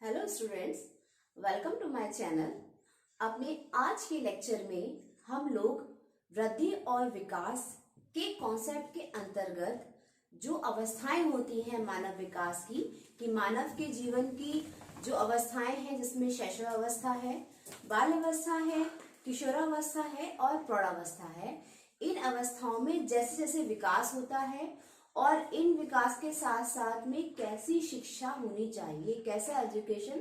Hello students, welcome to my channel. अपने आज के लेक्चर में हम लोग वृद्धि और विकास के कॉन्सेप्ट के अंतर्गत जो अवस्थाएं होती हैं मानव विकास की, कि मानव के जीवन की जो अवस्थाएं हैं जिसमें शैशवावस्था है, बाल अवस्था है, किशोरावस्था है और प्रौढ़ावस्था है। इन अवस्थाओं में जैसे जैसे विकास होता है और इन विकास के साथ साथ में कैसी शिक्षा होनी चाहिए, कैसा एजुकेशन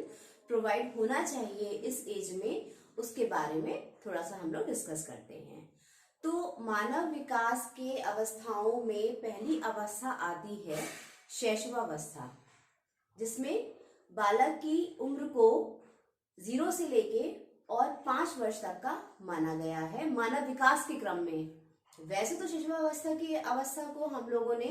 प्रोवाइड होना चाहिए इस एज में, उसके बारे में थोड़ा सा हम लोग डिस्कस करते हैं। तो मानव विकास के अवस्थाओं में पहली अवस्था आती है शैशवावस्था, जिसमें बालक की उम्र को 0 से लेके और 5 वर्ष तक का माना गया है मानव विकास के क्रम में। वैसे तो शैशवावस्था की अवस्था को हम लोगों ने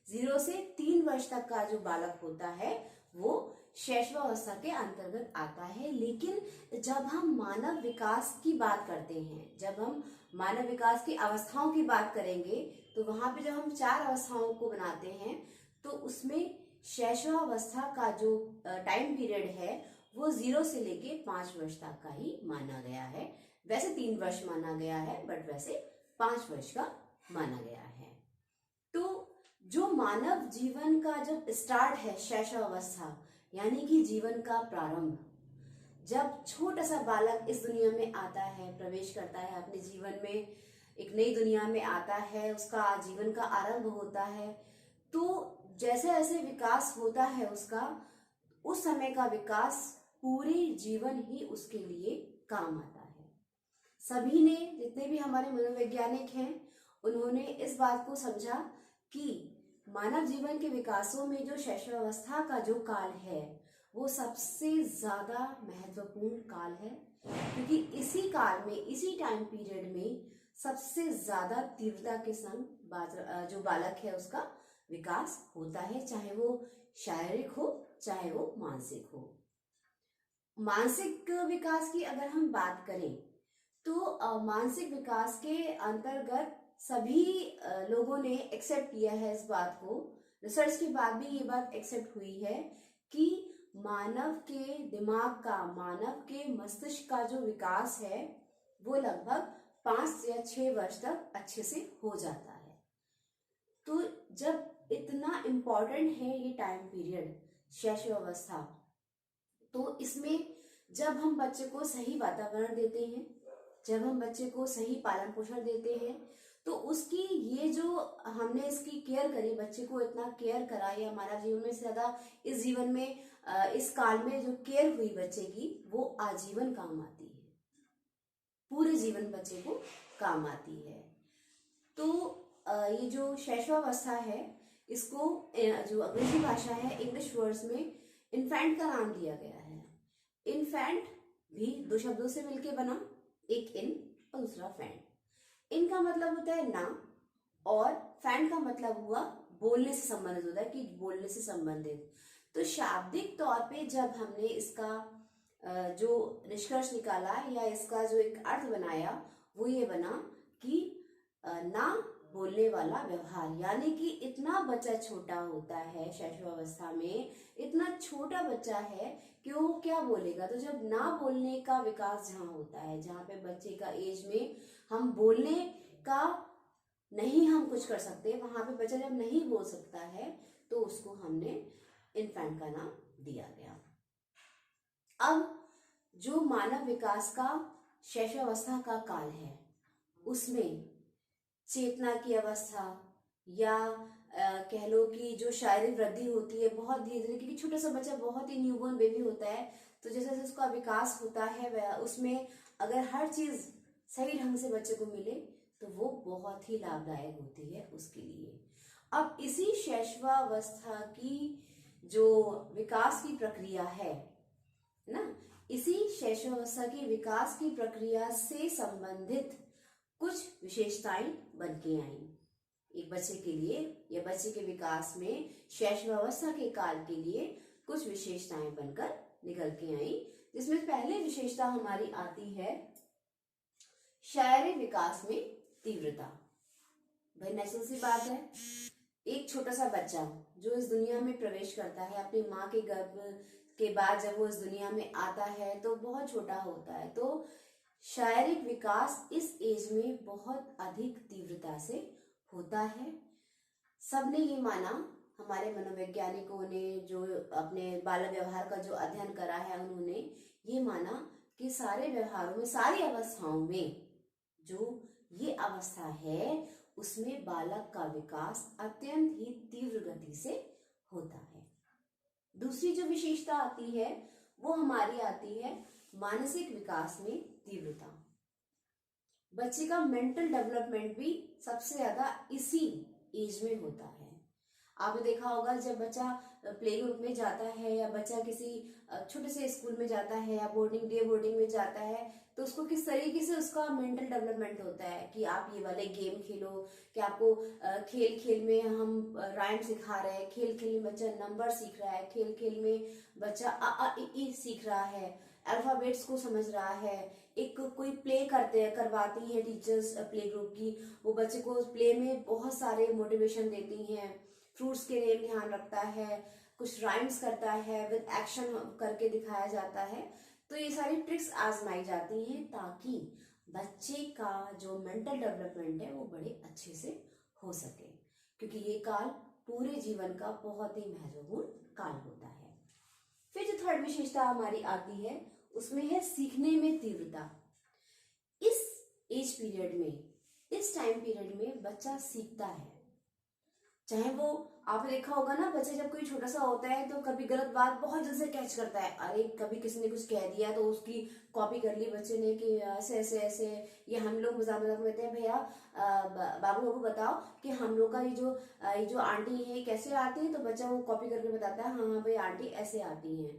0 से 3 वर्ष तक का जो बालक होता है वो शैशवावस्था के अंतर्गत आता है। लेकिन जब हम मानव विकास की बात करते हैं, जब हम मानव विकास की अवस्थाओं की बात करेंगे, तो वहां पे जब हम 4 अवस्थाओं को बनाते हैं तो उसमें शैशवावस्था का जो टाइम पीरियड है वो 0 से लेके 5 वर्ष तक का ही माना गया है। वैसे 3 वर्ष माना गया है, बट वैसे 5 वर्ष का माना गया है। तो जो मानव जीवन का जब स्टार्ट है शैशवावस्था, यानी कि जीवन का प्रारंभ, जब छोटा सा बालक इस दुनिया में आता है, प्रवेश करता है अपने जीवन में, एक नई दुनिया में आता है, उसका जीवन का आरंभ होता है, तो जैसे जैसे विकास होता है उसका, उस समय का विकास पूरे जीवन ही उसके लिए काम आता है। सभी ने, जितने भी हमारे मनोवैज्ञानिक हैं, उन्होंने इस बात को समझा कि मानव जीवन के विकासों में जो शैशवावस्था का जो काल है वो सबसे ज्यादा महत्वपूर्ण काल है, क्योंकि इसी काल में, इसी टाइम पीरियड में सबसे ज्यादा तीव्रता के संग जो बालक है उसका विकास होता है, चाहे वो शारीरिक हो चाहे वो मानसिक हो। मानसिक विकास की अगर हम बात करें तो मानसिक विकास के अंतर्गत सभी लोगों ने एक्सेप्ट किया है इस बात को, रिसर्च के बाद भी ये बात एक्सेप्ट हुई है कि मानव के दिमाग का, मानव के मस्तिष्क का जो विकास है वो लगभग 5 या 6 वर्ष तक अच्छे से हो जाता है। तो जब इतना इम्पोर्टेंट है ये टाइम पीरियड शैशवावस्था, तो इसमें जब हम बच्चे को सही वातावरण देते हैं, जब हम बच्चे को सही पालन पोषण देते हैं, तो उसकी ये जो हमने इसकी केयर करी, बच्चे को इतना केयर करा, या हमारा जीवन में से ज्यादा इस जीवन में, इस काल में जो केयर हुई बच्चे की, वो आजीवन काम आती है, पूरे जीवन बच्चे को काम आती है। तो ये जो शैशवावस्था है, इसको जो अंग्रेजी भाषा है, इंग्लिश वर्ड्स में इन्फेंट का नाम दिया गया है। इन्फेंट भी 2 शब्दों से मिलकर बना, एक इन और दूसरा फैंट। इन का मतलब होता है ना, और फैंट का मतलब हुआ बोलने से संबंधित होता है, कि बोलने से संबंधित। तो शाब्दिक तौर पे जब हमने इसका जो निष्कर्ष निकाला, या इसका जो एक अर्थ बनाया, वो ये बना कि ना बोलने वाला व्यवहार, यानी कि इतना बच्चा छोटा होता है शैशवावस्था में, इतना छोटा बच्चा है कि वो क्या बोलेगा। तो जब ना बोलने का विकास जहाँ होता है, जहाँ पे बच्चे का एज में हम बोलने का नहीं हम कुछ कर सकते, वहां पे बच्चा जब नहीं बोल सकता है, तो उसको हमने इन्फेंट का नाम दिया गया। अब जो मानव विकास का शैशवावस्था का काल है, उसमें चेतना की अवस्था, या कह लो कि जो शारीरिक वृद्धि होती है बहुत धीरे धीरे, क्योंकि छोटा सा बच्चा बहुत ही न्यूबॉर्न बेबी होता है, तो जैसे जैसे उसका विकास होता है, उसमें अगर हर चीज सही ढंग से बच्चे को मिले तो वो बहुत ही लाभदायक होती है उसके लिए। अब इसी शैशवावस्था की जो विकास की प्रक्रिया है ना, इसी शैशवावस्था की विकास की प्रक्रिया से संबंधित कुछ विशेषताएं बन के आई एक बच्चे के लिए, या बच्चे के विकास में शैशवावस्था के काल के लिए कुछ विशेषताएं बनकर निकल के आई, जिसमें पहले विशेषता हमारी आती है शारीरिक विकास में तीव्रता। भाई नेचुरल सी बात है, एक छोटा सा बच्चा जो इस दुनिया में प्रवेश करता है, अपनी माँ के गर्भ के बाद जब वो इस दुनिया में आता है तो बहुत छोटा होता है। तो शारीरिक विकास इस एज में बहुत अधिक तीव्रता से होता है। सबने ये माना, हमारे मनोवैज्ञानिकों ने जो अपने बाल व्यवहार का जो अध्ययन करा है उन्होंने ये माना कि सारे व्यवहारों में, सारी अवस्थाओं में जो ये अवस्था है उसमें बालक का विकास अत्यंत ही तीव्र गति से होता है। दूसरी जो विशेषता आती है वो हमारी आती है मानसिक विकास में तीव्रता। बच्चे का मेंटल डेवलपमेंट भी सबसे ज्यादा इसी एज में होता है। आपने देखा होगा जब बच्चा प्ले ग्रुप में जाता है या बच्चा किसी छोटे से स्कूल में जाता है या बोर्डिंग में जाता है तो उसको किस तरीके से उसका मेंटल डेवलपमेंट होता है कि आप ये वाले गेम खेलो, कि आपको खेल खेल में हम राइम सिखा रहे हैं, खेल खेल में बच्चा नंबर सीख रहा है, खेल खेल में बच्चा अ इ ई सीख रहा है, अल्फाबेट्स को समझ रहा है। एक कोई प्ले करवाती है टीचर्स प्ले ग्रुप की, वो बच्चे को प्ले में बहुत सारे मोटिवेशन देती हैं, फ्रूट्स के लिए ध्यान रखता है, कुछ राइम्स करता है, विद एक्शन करके दिखाया जाता है। तो ये सारी ट्रिक्स आजमाई जाती हैं ताकि बच्चे का जो मेंटल डेवलपमेंट है वो बड़े अच्छे से हो सके, क्योंकि ये काल पूरे जीवन का बहुत ही महत्वपूर्ण काल होता है। फिर जो थर्ड विशेषता हमारी आती है उसमें है सीखने में तीव्रता। इस एज पीरियड में, इस टाइम पीरियड में बच्चा सीखता है। चाहे वो, आपने देखा होगा ना, बच्चे जब कोई छोटा सा होता है तो कभी गलत बात बहुत जल्द से कैच करता है। अरे कभी किसी ने कुछ कह दिया तो उसकी कॉपी कर ली बच्चे ने कि ऐसे ऐसे ऐसे। ये हम लोग मजाक मजाक में कहते हैं, भैया बाबू बाबू बताओ कि हम लोग का ये जो आंटी है कैसे आती है, तो बच्चा वो कॉपी करके बताता है, हाँ हाँ भाई आंटी ऐसे आती हैं।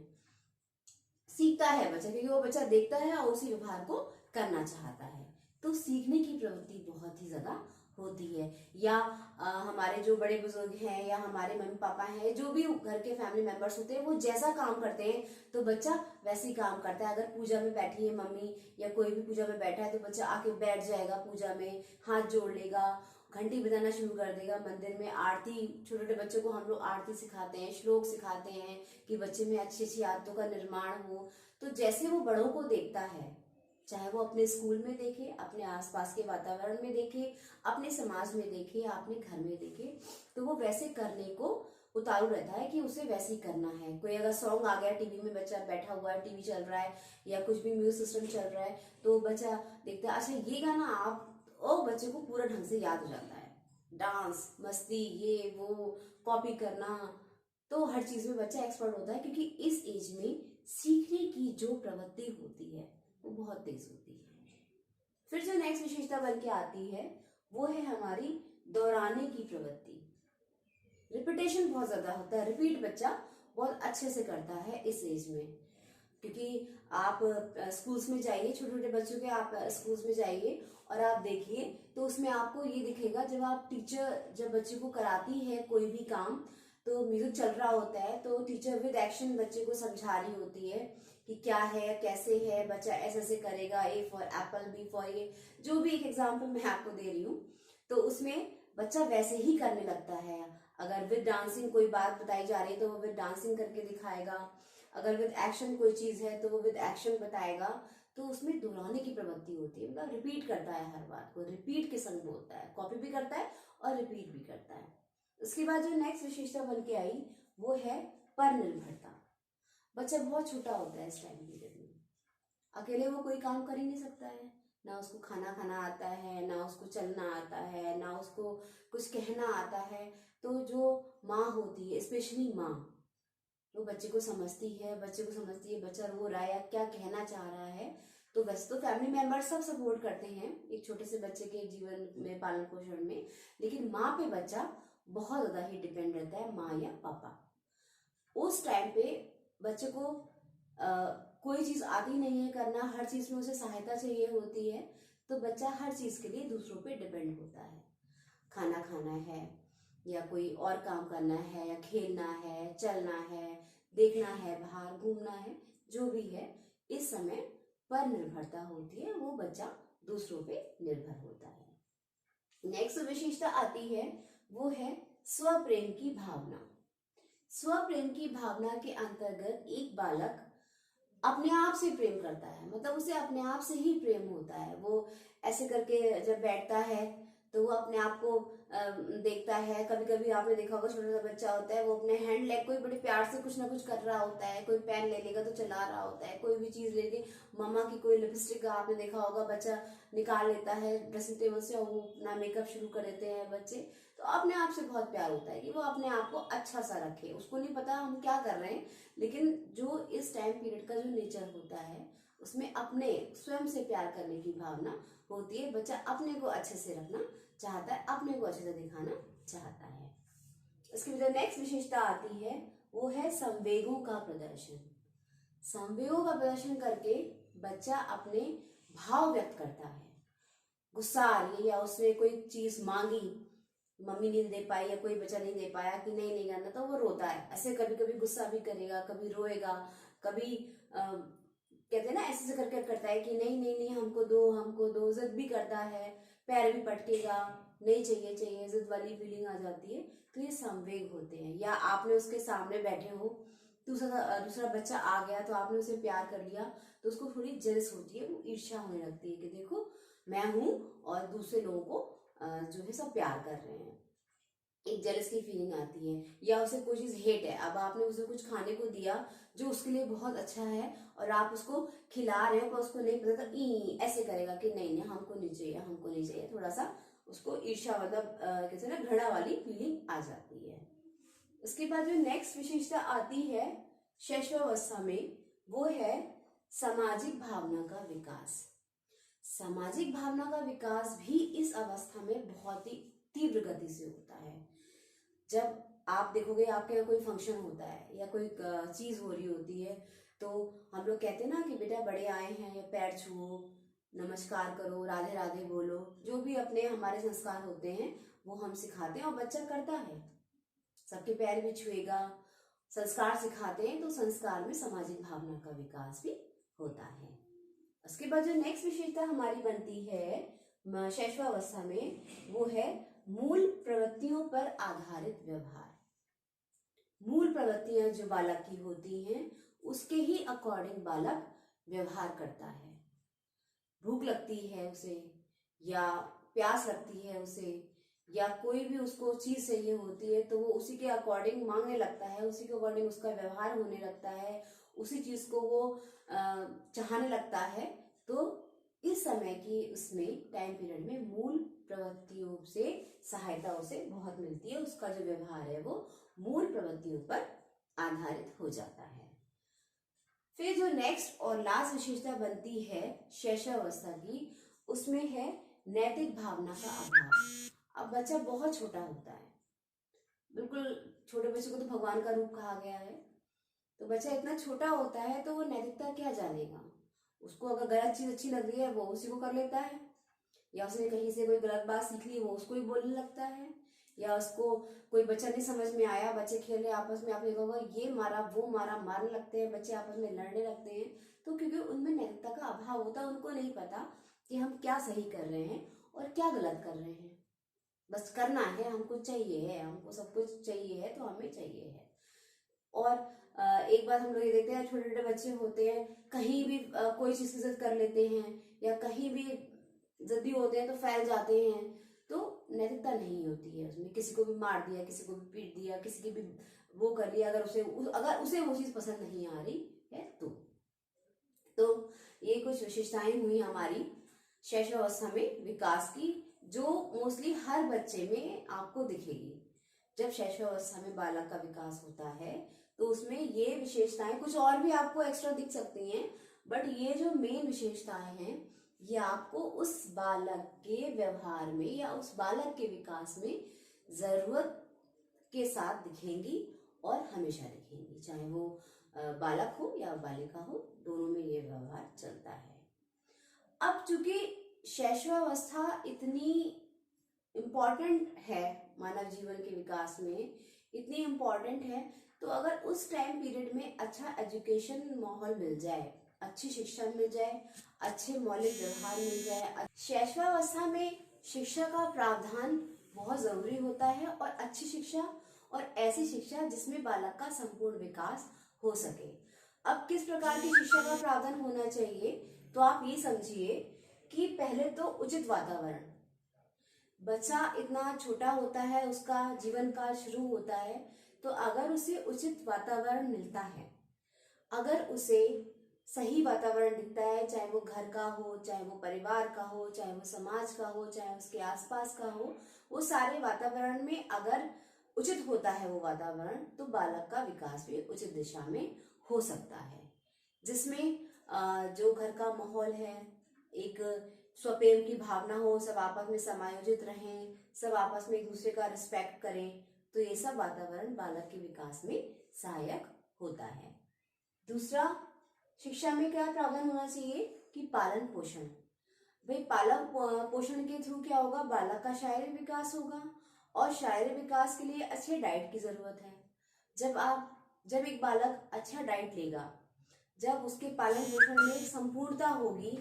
सीखता है बच्चा, क्योंकि वो बच्चा देखता है और उसी व्यवहार को करना चाहता है। तो सीखने की प्रवृत्ति बहुत ही ज्यादा होती है। या हमारे जो बड़े बुजुर्ग हैं या हमारे मम्मी पापा हैं, जो भी घर के फैमिली मेंबर्स होते हैं, वो जैसा काम करते हैं तो बच्चा वैसे ही काम करता है। अगर पूजा में बैठी है मम्मी या कोई भी पूजा में बैठा है तो बच्चा आके बैठ जाएगा पूजा में, हाथ जोड़ लेगा, घंटी बजाना शुरू कर देगा। मंदिर में आरती, छोटे छोटे बच्चों को हम लोग आरती सिखाते हैं, श्लोक सिखाते हैं कि बच्चे में अच्छी अच्छी आदतों का निर्माण हो। तो जैसे वो बड़ों को देखता है, चाहे वो अपने स्कूल में देखे, अपने आसपास के वातावरण में देखे, अपने समाज में देखे या अपने घर में देखे, तो वो वैसे करने को उतारू रहता है कि उसे वैसे ही करना है। कोई अगर सॉन्ग आ गया टीवी में, बच्चा बैठा हुआ है, टीवी चल रहा है या कुछ भी म्यूजिक सिस्टम चल रहा है, तो बच्चा देखता है, अच्छा ये गाना आप, ओ बच्चे को पूरा ढंग से याद हो जाता है। डांस, मस्ती, ये वो, कॉपी करना, तो हर चीज में बच्चा एक्सपर्ट होता है, क्योंकि इस एज में सीखने की जो प्रवृत्ति होती है वो बहुत तेज होती है। फिर जो नेक्स्ट विशेषता बन के आती है वो है हमारी दोहराने की प्रवृत्ति। रिपीटेशन बहुत ज्यादा होता है, रिपीट बच्चा बहुत अच्छे से करता है इस एज में। क्योंकि आप स्कूल्स में जाइए, छोटे छोटे बच्चों के आप स्कूल्स में जाइए और आप देखिए तो उसमें आपको ये दिखेगा, जब आप टीचर जब बच्चे को कराती है कोई भी काम, तो म्यूजिक चल रहा होता है तो टीचर विद एक्शन बच्चे को समझा रही होती है कि क्या है, कैसे है, बच्चा ऐसे ऐसे करेगा, A for apple, B for ये, जो भी एक एग्जाम्पल मैं आपको दे रही हूँ, तो उसमें बच्चा वैसे ही करने लगता है। अगर विद डांसिंग कोई बात बताई जा रही है तो वो विद डांसिंग करके दिखाएगा, अगर विद एक्शन कोई चीज है तो वो विद एक्शन बताएगा। तो उसमें दोहराने की प्रवृत्ति होती है, मतलब रिपीट करता है, हर बात को रिपीट के संग बोलता है, कॉपी भी करता है और रिपीट भी करता है। उसके बाद जो नेक्स्ट विशेषता बन के आई वो है पर निर्भरता। बच्चा बहुत छोटा होता है इस टाइम पीरियड में, अकेले वो कोई काम कर ही नहीं सकता है, ना उसको खाना खाना आता है, ना उसको चलना आता है, ना उसको कुछ कहना आता है। तो जो माँ होती है, स्पेशली माँ, वो बच्चे को समझती है, बच्चा रो रहा है या क्या कहना चाह रहा है, तो वैसे तो फैमिली मेंबर सब सपोर्ट करते हैं एक छोटे से बच्चे के जीवन में, पालन पोषण में, लेकिन माँ पे बच्चा बहुत ज्यादा ही डिपेंड रहता है, माँ या पापा। उस टाइम पे बच्चे को कोई चीज आती नहीं है करना, हर चीज में उसे सहायता चाहिए होती है, तो बच्चा हर चीज के लिए दूसरों पे डिपेंड होता है। खाना खाना है या कोई और काम करना है या खेलना है, चलना है, देखना है, बाहर घूमना है, जो भी है, इस समय पर निर्भरता होती है, वो बच्चा दूसरों पे निर्भर होता है। नेक्स्ट विशेषता आती है वो है स्वप्रेम की भावना। स्व प्रेम की भावना के अंतर्गत एक बालक अपने आप से प्रेम करता है, मतलब उसे अपने आप से ही प्रेम होता है। वो ऐसे करके जब बैठता है तो वो अपने आप को देखता है। कभी कभी आपने देखा होगा, छोटा सा बच्चा होता है, वो अपने हैंड लेग को ही बड़े प्यार से कुछ ना कुछ कर रहा होता है। कोई पेन ले लेगा तो चला रहा होता है, कोई भी चीज लेके, मम्मा की कोई लिपस्टिक आपने देखा होगा, बच्चा निकाल लेता है ड्रेसिंग टेबल से और वो अपना मेकअप शुरू कर देते हैं बच्चे। तो अपने आप से बहुत प्यार होता है कि वो अपने आप को अच्छा सा रखे। उसको नहीं पता हम क्या कर रहे हैं, लेकिन जो इस टाइम पीरियड का जो नेचर होता है उसमें अपने स्वयं से प्यार करने की भावना होती है। बच्चा अपने को अच्छे से रखना चाहता है, अपने को अच्छे से दिखाना चाहता है। इसकी जो नेक्स्ट विशेषता आती है वो है संवेगों का प्रदर्शन। संवेगों का प्रदर्शन करके बच्चा अपने भाव व्यक्त करता है। गुस्सा आ रही है या उसने कोई चीज मांगी, मम्मी नहीं दे पाई या कोई बच्चा नहीं दे पाया कि नहीं करना, तो वो रोता है। ऐसे कभी कभी गुस्सा भी करेगा, कभी रोएगा, कभी कहते हैं ना ऐसे करके करता है कि नहीं नहीं नहीं हमको दो, जिद भी करता है, पैर भी पटकेगा, नहीं चाहिए चाहिए, जिद वाली फीलिंग आ जाती है। तो ये संवेग होते हैं। या आपने उसके सामने बैठे हो, दूसरा बच्चा आ गया तो आपने उसे प्यार कर लिया, तो उसको थोड़ी जेलस होती है, वो ईर्ष्या होने लगती है कि देखो मैं हूं और दूसरे लोगों को जो है सब प्यार कर रहे हैं। एक जेलस की फीलिंग आती है। या उसे कोई चीज हेट है, अब आपने उसे कुछ खाने को दिया जो उसके लिए बहुत अच्छा है और आप उसको खिला रहे हो पर उसको नहीं पता, तो ऐसे करेगा कि नहीं नहीं हमको नहीं चाहिए, हमको नहीं चाहिए। थोड़ा सा उसको ईर्ष्या मतलब कहते हैं ना घृणा वाली फीलिंग आ जाती है। उसके बाद जो नेक्स्ट विशेषता आती है शैशवावस्था में, वो है सामाजिक भावना का विकास। सामाजिक भावना का विकास भी इस अवस्था में बहुत ही तीव्र गति से होता है। जब आप देखोगे आपके यहाँ कोई फंक्शन होता है या कोई चीज हो रही होती है, तो हम लोग कहते हैं ना कि बेटा बड़े आए हैं, या पैर छुओ, नमस्कार करो, राधे राधे बोलो, जो भी अपने हमारे संस्कार होते हैं वो हम सिखाते हैं और बच्चा करता है, सबके पैर भी छुएगा। संस्कार सिखाते हैं तो संस्कार में सामाजिक भावना का विकास भी होता है। उसके बाद जो नेक्स्ट विशेषता हमारी बनती है शैशवावस्था में, वो है मूल प्रवृत्तियों पर आधारित व्यवहार। मूल प्रवृत्तियां जो बालक की होती हैं उसके ही अकॉर्डिंग बालक व्यवहार करता है। भूख लगती है उसे, या प्यास लगती है उसे, या कोई भी उसको चीज चाहिए होती है, तो वो उसी के अकॉर्डिंग मांगने लगता है, उसी के अकॉर्डिंग उसका व्यवहार होने लगता है, उसी चीज को वो चाहने लगता है। तो इस समय की उसमें टाइम पीरियड में मूल प्रवृत्तियों से सहायता उसे बहुत मिलती है। उसका जो व्यवहार है वो मूल प्रवृत्तियों पर आधारित हो जाता है। फिर जो नेक्स्ट और लास्ट विशेषता बनती है शैशवावस्था की, उसमें है नैतिक भावना का अभाव। अब बच्चा बहुत छोटा होता है, बिल्कुल छोटे बच्चे को तो भगवान का रूप कहा गया है, तो बच्चा इतना छोटा होता है तो वो नैतिकता क्या जानेगा। उसको अगर गलत चीज अच्छी लग रही है वो उसी को कर लेता है, या उसने कहीं से कोई गलत बात सीख ली वो उसको ही बोलने लगता है, या उसको कोई बच्चा नहीं समझ में आया, बच्चे खेल रहे आपस में, आपने देखा होगा ये मारा वो मारा, मारने लगते हैं बच्चे, आपस में लड़ने लगते हैं। तो क्योंकि उनमें नैतिकता का अभाव होता है, उनको नहीं पता कि हम क्या सही कर रहे हैं और क्या गलत कर रहे हैं। बस करना है, हमको चाहिए है, हमको सब कुछ चाहिए है तो हमें चाहिए है। और एक बात हम लोग ये देखते हैं, छोटे छोटे बच्चे होते हैं कहीं भी कोई चीज की जिद कर लेते हैं, या कहीं भी जिद्दी होते हैं तो फैल जाते हैं। तो नैतिकता नहीं होती है उसमें, किसी को भी मार दिया, किसी को भी पीट दिया, किसी की भी वो कर लिया, अगर उसे वो चीज पसंद नहीं आ रही है तो ये कुछ विशेषताएं हुई हमारी शैशवावस्था में विकास की, जो मोस्टली हर बच्चे में आपको दिखेगी। जब शैशवावस्था में बालक का विकास होता है तो उसमें ये विशेषताएं, कुछ और भी आपको एक्स्ट्रा दिख सकती हैं, बट ये जो मेन विशेषताएं हैं ये आपको उस बालक के व्यवहार में या उस बालक के विकास में जरूरत के साथ दिखेंगी और हमेशा दिखेंगी, चाहे वो बालक हो या बालिका हो, दोनों में ये व्यवहार चलता है। अब चूंकि शैशवावस्था इतनी इम्पॉर्टेंट है मानव जीवन के विकास में, इतनी इम्पॉर्टेंट है, तो अगर उस टाइम पीरियड में अच्छा एजुकेशन माहौल मिल जाए, अच्छी शिक्षा मिल जाए, अच्छे मौलिक व्यवहार मिल जाए। शैशवावस्था में शिक्षा का प्रावधान बहुत जरूरी होता है, और अच्छी शिक्षा और ऐसी शिक्षा जिसमें बालक का संपूर्ण विकास हो सके। अब किस प्रकार की शिक्षा का प्रावधान होना चाहिए, तो आप ये समझिए कि पहले तो उचित वातावरण। बच्चा इतना छोटा होता है, उसका जीवन काल शुरू होता है, तो अगर उसे उचित वातावरण मिलता है, अगर उसे सही वातावरण दिखता है, चाहे वो घर का हो, चाहे वो परिवार का हो, चाहे वो समाज का हो, चाहे उसके आसपास का हो, वो सारे वातावरण में अगर उचित होता है वो वातावरण, तो बालक का विकास भी उचित दिशा में हो सकता है। जिसमें जो घर का माहौल है, एक स्वप्रेम की भावना हो, सब आपस में समायोजित रहें, सब आपस में एक दूसरे का रिस्पेक्ट करें, तो ये सब वातावरण बालक के विकास में सहायक होता है। दूसरा, शिक्षा में क्या प्रावधान होना चाहिए कि पालन पोषण। भाई पालन पोषण के थ्रू क्या होगा, बालक का शारीरिक विकास होगा, और शारीरिक विकास के लिए अच्छे डाइट की जरूरत है। जब एक बालक अच्छा डाइट लेगा, जब उसके पालन पोषण में संपूर्णता होगी,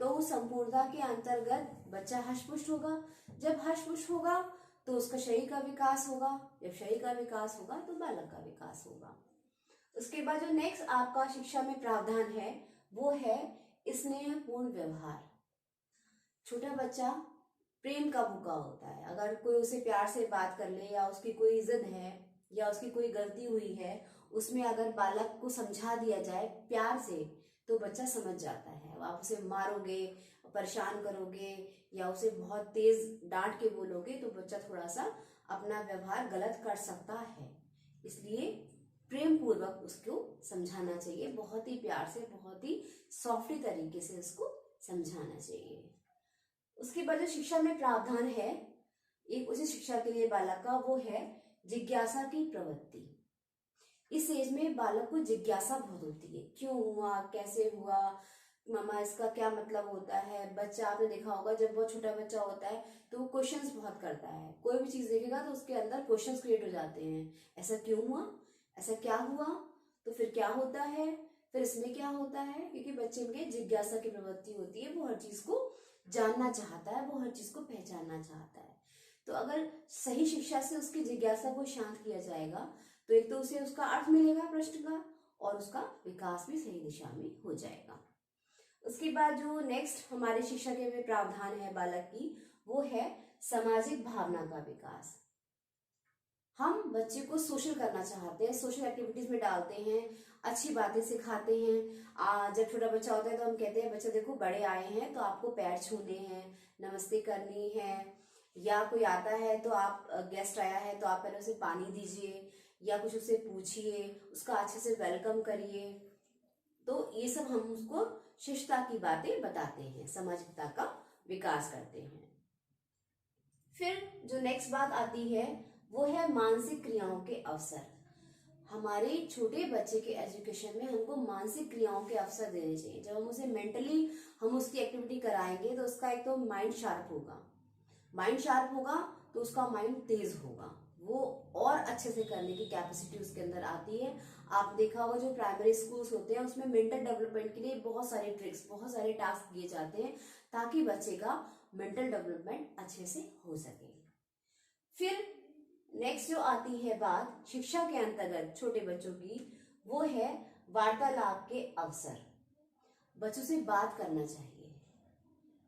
तो उस संपूर्णता के अंतर्गत बच्चा हष्ट-पुष्ट होगा। जब हष्ट-पुष्ट होगा तो उसका शरीर का विकास होगा, जब शरीर का विकास होगा तो बालक का विकास होगा। उसके बाद जो नेक्स्ट आपका शिक्षा में प्रावधान है वो है स्नेहपूर्ण व्यवहार। छोटा बच्चा प्रेम का भूखा होता है। अगर कोई उसे प्यार से बात कर ले, या उसकी कोई जिद है, या उसकी कोई गलती हुई है, उसमें अगर बालक को समझा दिया जाए प्यार से, तो बच्चा समझ जाता है। आप उसे मारोगे, परेशान करोगे, या उसे बहुत तेज डांट के बोलोगे, तो बच्चा थोड़ा सा अपना व्यवहार गलत कर सकता है। इसलिए प्रेम पूर्वक उसको समझाना चाहिए, बहुत ही प्यार से, बहुत ही सॉफ्टली तरीके से उसको समझाना चाहिए। उसके बाद जो शिक्षा में प्रावधान है एक उचित शिक्षा के लिए बालक का, वो है जिज्ञासा की प्रवृत्ति। इस एज में बालक को जिज्ञासा बहुत होती है, क्यों हुआ, कैसे हुआ, मामा इसका क्या मतलब होता है। बच्चा, आपने देखा होगा जब बहुत छोटा बच्चा होता है तो वो क्वेश्चंस बहुत करता है। कोई भी चीज देखेगा तो उसके अंदर क्वेश्चंस क्रिएट हो जाते हैं, ऐसा क्यों हुआ, ऐसा क्या हुआ, तो फिर क्या होता है, फिर इसमें क्या होता है। क्योंकि बच्चे में जिज्ञासा की प्रवृत्ति होती है, वो हर चीज को जानना चाहता है, वो हर चीज को पहचानना चाहता है। तो अगर सही शिक्षा से उसकी जिज्ञासा को शांत किया जाएगा, तो एक तो उसे उसका अर्थ मिलेगा प्रश्न का, और उसका विकास भी सही दिशा में हो जाएगा। उसके बाद जो नेक्स्ट हमारे शिक्षा के में प्रावधान है बालक की, वो है सामाजिक भावना का विकास। हम बच्चे को सोशल करना चाहते हैं, सोशल एक्टिविटीज में डालते हैं, अच्छी बातें सिखाते हैं। जब छोटा बच्चा होता है तो हम कहते हैं बच्चा देखो बड़े आए हैं तो आपको पैर छूने हैं, नमस्ते करनी है, या कोई आता है तो आप, गेस्ट आया है तो आप पहले उसे पानी दीजिए, या कुछ उससे पूछिए, उसका अच्छे से वेलकम करिए। तो ये सब हम उसको शिष्टता की बातें बताते हैं, सामाजिकता का विकास करते हैं। फिर जो नेक्स्ट बात आती है वो है मानसिक क्रियाओं के अवसर। हमारे छोटे बच्चे के एजुकेशन में हमको मानसिक क्रियाओं के अवसर देने चाहिए। जब हम उसे मेंटली हम उसकी एक्टिविटी कराएंगे तो उसका एक तो माइंड शार्प होगा, माइंड शार्प होगा तो उसका माइंड तेज होगा, वो और अच्छे से करने की कैपेसिटी उसके अंदर आती है। आप देखा होगा जो प्राइमरी स्कूल्स होते हैं उसमें मेंटल डेवलपमेंट के लिए बहुत सारे ट्रिक्स, बहुत सारे टास्क दिए जाते हैं, ताकि बच्चे का मेंटल डेवलपमेंट अच्छे से हो सके। फिर नेक्स्ट जो आती है बात शिक्षा के अंतर्गत छोटे बच्चों की, वो है वार्तालाप के अवसर। बच्चों से बात करना चाहिए,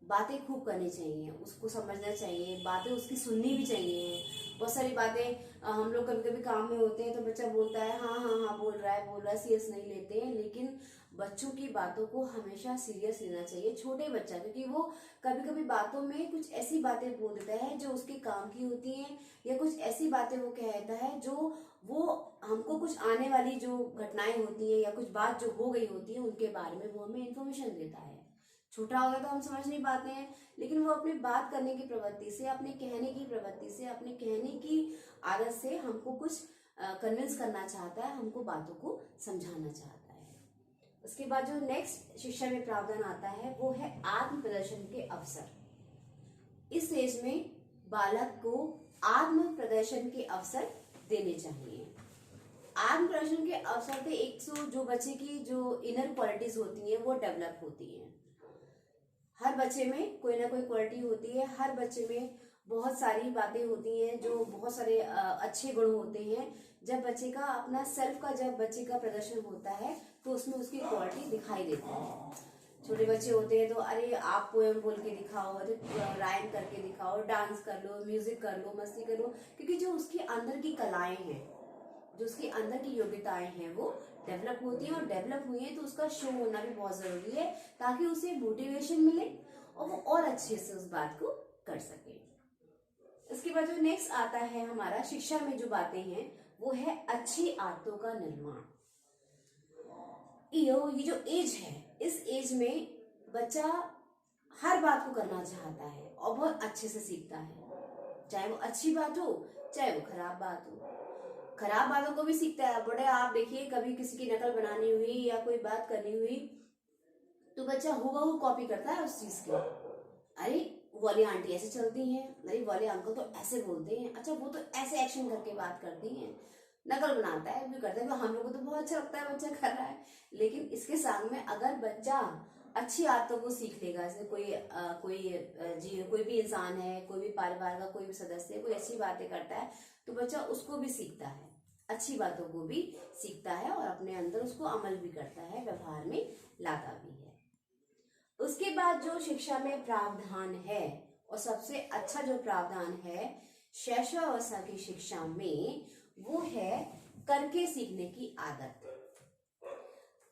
बातें खूब करनी चाहिए, उसको समझना चाहिए, बातें उसकी सुननी भी चाहिए। बहुत सारी बातें हम लोग कभी कभी काम में होते हैं तो बच्चा बोलता है हाँ हाँ हाँ बोल रहा है, सीरियस नहीं लेते हैं। लेकिन बच्चों की बातों को हमेशा सीरियस लेना चाहिए, छोटे बच्चा, क्योंकि वो कभी कभी बातों में कुछ ऐसी बातें बोल देता है जो उसके काम की होती हैं, या कुछ ऐसी बातें वो कहता है जो वो हमको कुछ आने वाली जो घटनाएं होती हैं या कुछ बात जो हो गई होती है उनके बारे में वो हमें इन्फॉर्मेशन देता है। छोटा होगा तो हम समझ नहीं पाते हैं, लेकिन वो अपनी बात करने की प्रवृत्ति से, अपने कहने की प्रवृत्ति से, अपने कहने की आदत से हमको कुछ कन्विंस करना चाहता है, हमको बातों को समझाना चाहता है। उसके बाद जो नेक्स्ट शिक्षा में प्रावधान आता है वो है आत्म प्रदर्शन के अवसर। इस एज में बालक को आत्म प्रदर्शन के अवसर देने चाहिए। आत्म प्रदर्शन के अवसर से एक तो जो बच्चे की जो इनर क्वालिटीज होती हैं वो डेवलप होती हैं। हर बच्चे में कोई ना कोई क्वालिटी होती है, हर बच्चे में बहुत सारी बातें होती हैं, जो बहुत सारे अच्छे गुण होते हैं। जब बच्चे का अपना सेल्फ का जब बच्चे का प्रदर्शन होता है तो उसमें उसकी क्वालिटी दिखाई देती है। छोटे बच्चे होते हैं तो अरे आप पोएम बोल के दिखाओ, अरे राइम करके दिखाओ, डांस कर लो, म्यूजिक कर लो, मस्ती कर लो, क्योंकि जो उसके अंदर की कलाएं हैं, जो उसके अंदर की योग्यताएं हैं वो डेवलप होती हैं, और डेवलप हुई है तो उसका शो होना भी बहुत जरूरी है, ताकि उसे मोटिवेशन मिले और वो और अच्छे से उस बात को कर सके। इसके बाद जो नेक्स्ट आता है हमारा शिक्षा में जो बातें हैं वो है अच्छी आदतों का निर्माण। ये जो एज है, इस एज में बच्चा हर बात को करना चाहता है और बहुत अच्छे से सीखता है, चाहे वो अच्छी बात हो चाहे वो खराब बात हो। खराब बातों को भी सीखता है। बड़े आप देखिए, कभी किसी की नकल बनानी हुई या कोई बात करनी हुई तो बच्चा हूबहू कॉपी करता है उस चीज की। अरे वो वाली आंटी ऐसे चलती हैं, अरे वाले अंकल तो ऐसे बोलते हैं, अच्छा वो तो ऐसे एक्शन करके बात करती हैं। नकल बनाता है, भी करता है, तो हम लोग को तो बहुत अच्छा लगता है बच्चा कर रहा है। लेकिन इसके साथ में अगर बच्चा अच्छी आदतों को सीख लेगा, जैसे कोई भी इंसान है, कोई भी परिवार का कोई भी सदस्य कोई अच्छी बातें करता है तो बच्चा उसको भी सीखता है, अच्छी बातों को भी सीखता है और अपने अंदर उसको अमल भी करता है, व्यवहार में लाता भी है। उसके बाद जो शिक्षा में प्रावधान है, और सबसे अच्छा जो प्रावधान है शैशवावस्था की शिक्षा में, वो है करके सीखने की आदत।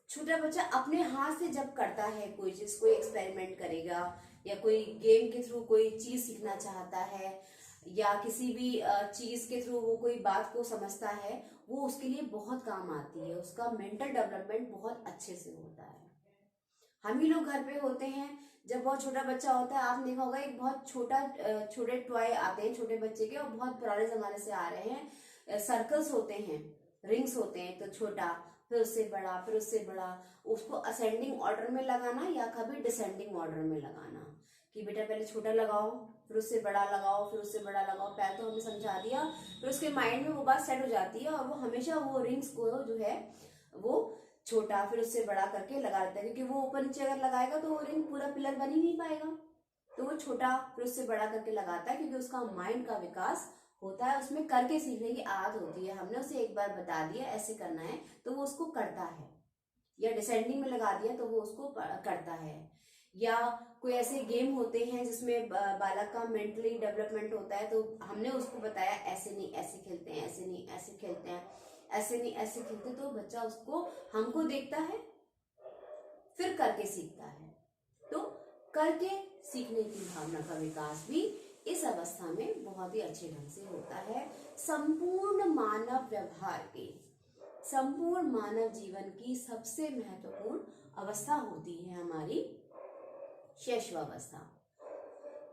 छोटा बच्चा अपने हाथ से जब करता है कोई चीज, कोई एक्सपेरिमेंट करेगा या कोई गेम के थ्रू कोई चीज सीखना चाहता है या किसी भी चीज के थ्रू वो कोई बात को समझता है, वो उसके लिए बहुत काम आती है, उसका मेंटल डेवलपमेंट बहुत अच्छे से होता है। हम ही लोग घर पे होते हैं, जब बहुत छोटा बच्चा होता है, आपने देखा होगा एक बहुत छोटे टॉय आते हैं छोटे बच्चे के, और बहुत पुराने जमाने से आ रहे हैं, सर्कल्स होते हैं, रिंग्स होते हैं, तो छोटा फिर उससे बड़ा फिर उससे बड़ा, उसको असेंडिंग ऑर्डर में लगाना या कभी डिसेंडिंग ऑर्डर में लगाना, कि बेटा पहले छोटा लगाओ फिर उससे बड़ा लगाओ फिर उससे बड़ा लगाओ। पहले तो हमने समझा दिया, फिर उसके माइंड में वो बात सेट हो जाती है और वो हमेशा वो रिंग्स को जो है वो छोटा फिर उससे बड़ा करके लगा लेता है, क्योंकि वो ऊपर नीचे अगर लगाएगा तो वो रिंग पूरा पिलर बन ही नहीं पाएगा, तो वो छोटा फिर उससे बड़ा करके लगाता है, क्योंकि उसका माइंड का विकास होता है, उसमें करके सीखने की आदत होती है। हमने उसे एक बार बता दिया ऐसे करना है तो वो उसको करता है, या डिसेंडिंग में लगा दिया तो वो उसको करता है। या कोई ऐसे गेम होते हैं जिसमें बालक का मेंटली डेवलपमेंट होता है, तो हमने उसको बताया ऐसे नहीं ऐसे खेलते हैं, ऐसे नहीं ऐसे खेलते हैं, ऐसे नहीं ऐसे खेलते, तो बच्चा उसको हमको देखता है फिर करके सीखता है। तो करके सीखने की भावना का विकास भी इस अवस्था में बहुत ही अच्छे ढंग से होता है। संपूर्ण मानव व्यवहार के, संपूर्ण मानव जीवन की सबसे महत्वपूर्ण अवस्था होती है हमारी शैशवावस्था,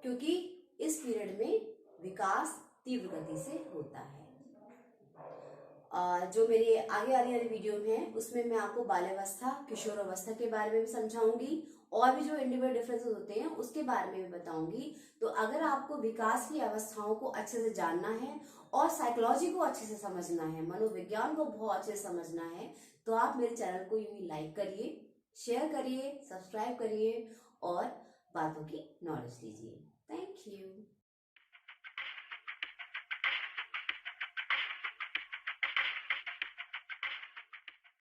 क्योंकि इस पीरियड में विकास तीव्र गति से होता है। जो मेरे आगे आने वाली वीडियो में है उसमें मैं आपको बाल्यावस्था, किशोरावस्था के बारे में भी समझाऊंगी, और भी जो इंडिविजुअल डिफरेंसेस होते हैं उसके बारे में भी बताऊंगी। तो अगर आपको विकास की अवस्थाओं को अच्छे से जानना है और साइकोलॉजी को अच्छे से समझना है, मनोविज्ञान को बहुत अच्छे से समझना है, तो आप मेरे चैनल को यूं ही लाइक करिए, शेयर करिए, सब्सक्राइब करिए और बातों की नॉलेज लीजिए। Thank you.